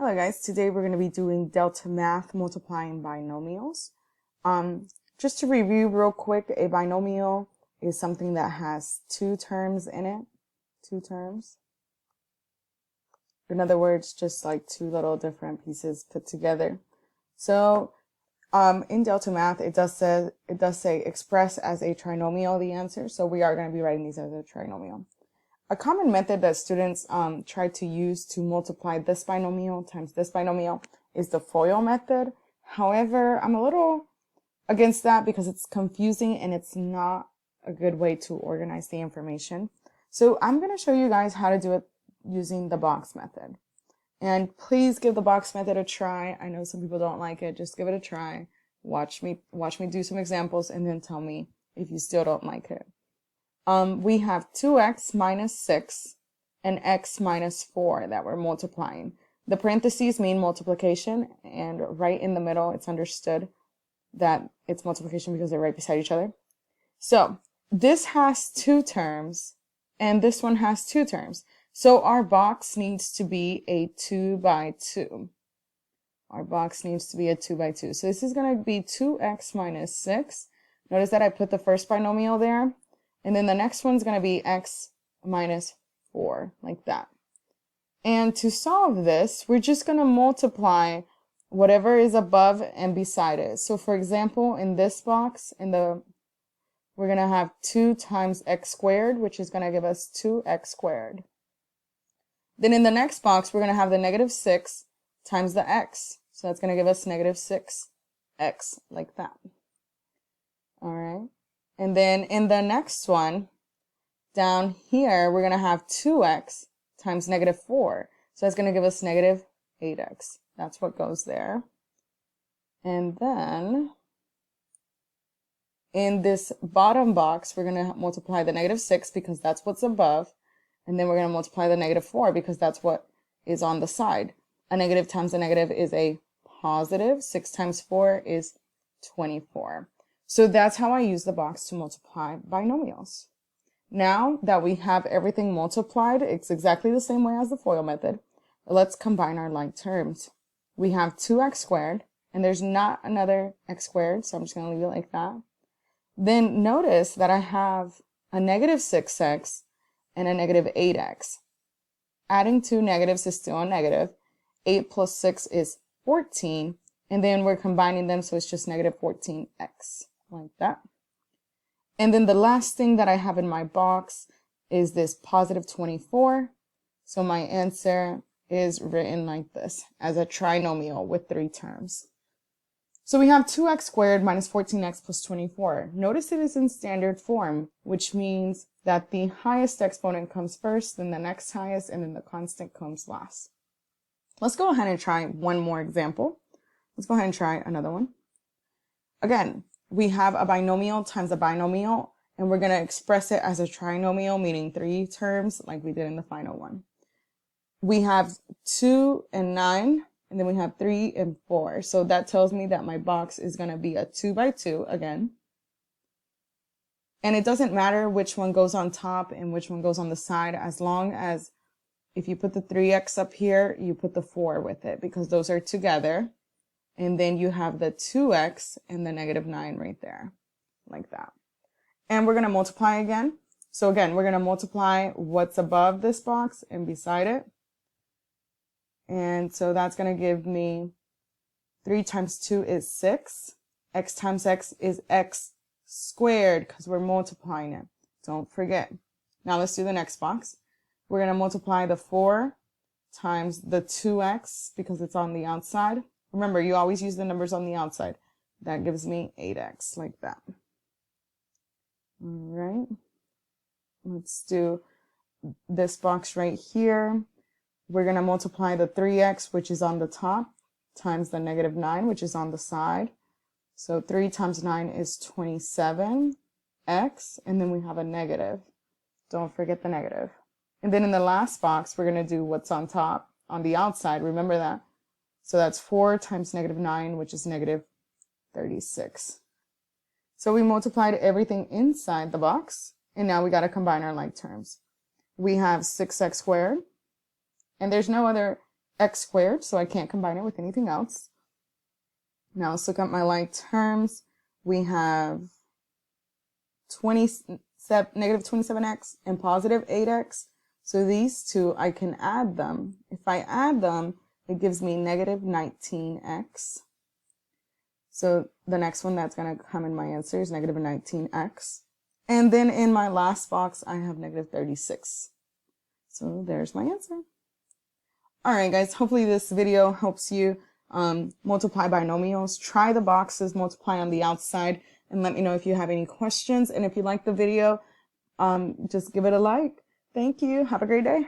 Hello guys, today we're going to be doing Deltamath multiplying binomials. Just to review real quick, a binomial is something that has two terms in it. Two terms. In other words, just like two little different pieces put together. So in Deltamath, it does say express as a trinomial the answer. So we are going to be writing these as a trinomial. A common method that students try to use to multiply this binomial times this binomial is the FOIL method. However, I'm a little against that because it's confusing and it's not a good way to organize the information. So I'm going to show you guys how to do it using the box method. And please give the box method a try. I know some people don't like it. Just give it a try. Watch me do some examples and then tell me if you still don't like it. We have 2x minus 6 and x minus 4 that we're multiplying. The parentheses mean multiplication, and right in the middle, it's understood that it's multiplication because they're right beside each other. So this has two terms, and this one has two terms. So our box needs to be a 2 by 2. Our box needs to be a 2 by 2. So this is going to be 2x minus 6. Notice that I put the first binomial there. And then the next one's going to be x minus 4, like that. And to solve this, we're just going to multiply whatever is above and beside it. So for example, in this box, we're going to have 2 times x squared, which is going to give us 2x squared. Then in the next box, we're going to have the negative 6 times the x. So that's going to give us negative 6x, like that. All right. And then in the next one, down here, we're going to have 2x times negative 4. So that's going to give us negative 8x. That's what goes there. And then in this bottom box, we're going to multiply the negative 6 because that's what's above. And then we're going to multiply the negative 4 because that's what is on the side. A negative times a negative is a positive. 6 times 4 is 24. So that's how I use the box to multiply binomials. Now that we have everything multiplied, it's exactly the same way as the FOIL method. Let's combine our like terms. We have 2x squared, and there's not another x squared, so I'm just going to leave it like that. Then notice that I have a negative 6x and a negative 8x. Adding two negatives is still a negative. 8 plus 6 is 14, and then we're combining them, so it's just negative 14x. Like that. And then the last thing that I have in my box is this positive 24. So my answer is written like this, as a trinomial with 3 terms. So we have 2x squared minus 14x plus 24. Notice it is in standard form, which means that the highest exponent comes first, then the next highest, and then the constant comes last. Let's go ahead and try one more example. Let's go ahead and try another one. Again, we have a binomial times a binomial, and we're going to express it as a trinomial, meaning 3 terms, like we did in the final one. We have 2 and 9, and then we have 3 and 4. So that tells me that my box is going to be a 2 by 2 again. And it doesn't matter which one goes on top and which one goes on the side, as long as if you put the 3x up here, you put the 4 with it, because those are together. And then you have the 2x and the negative 9 right there, like that. And we're going to multiply again. So again, we're going to multiply what's above this box and beside it. And so that's going to give me 3 times 2 is 6. X times x is x squared because we're multiplying it. Don't forget. Now let's do the next box. We're going to multiply the 4 times the 2x because it's on the outside. Remember, you always use the numbers on the outside. That gives me 8x, like that. All right. Let's do this box right here. We're going to multiply the 3x, which is on the top, times the negative 9, which is on the side. So 3 times 9 is 27x, and then we have a negative. Don't forget the negative. And then in the last box, we're going to do what's on top, on the outside. Remember that. So that's 4 times negative 9, which is negative 36. So we multiplied everything inside the box, and now we got to combine our like terms. We have 6x squared, and there's no other x squared, so I can't combine it with anything else. Now let's look at my like terms. We have negative 27x and positive 8x. So these two, I can add them. If I add them, it gives me negative 19x. So the next one that's going to come in my answer is negative 19x. And then in my last box, I have negative 36. So there's my answer. All right, guys, hopefully this video helps you multiply binomials. Try the boxes, multiply on the outside, and let me know if you have any questions. And if you like the video, just give it a like. Thank you. Have a great day.